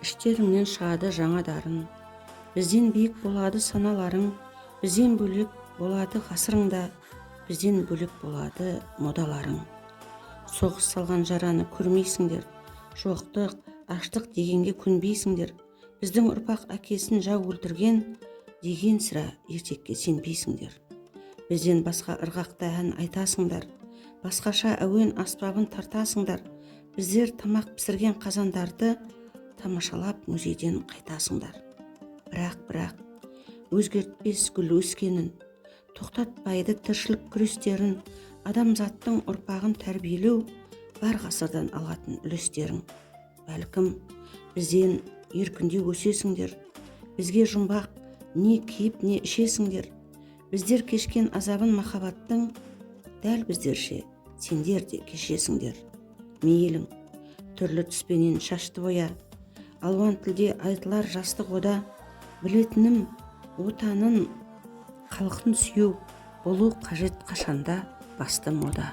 іштеріңнен шығады жаңа дарын. Бізден биік болады саналарың, бізден бөлек болады ғасырыңда, бізден бөлек болады модаларың. Соғыс салған жараны көрмейсіңдер, жоқтық, аштық дегенге көнбейсіңдер. Біздің ұрпақ әкесін жау өлтірген деген сірә ертекке сенбейсіңдер. Бізден басқа ырғақта ән айтасыңдар, басқаша әуен аспабын тартасыңдар. Біздер тамақ пісірген қазандарды тамашалап музейден қайтасыңдар. Бірақ өзгертпес гүл өскенін, тоқтатпайды тіршілік күрестерін, адамзаттың ұрпағын тәрбиелеу бар ғасырдан алатын үлестерің. Бәлкім бізден еркінде өсесіңдер, бізге жұмбақ не киіп не ішесіңдер. Біздер кешкен азабын махаббаттың, дәл біздерше сендер де кешесіңдер. Мейлің түрлі түспенен шашты боя, алуан тілде айтылар жастық ода. Білетінім отанын, халқын сүйеу болу қажет қашанда басты мода.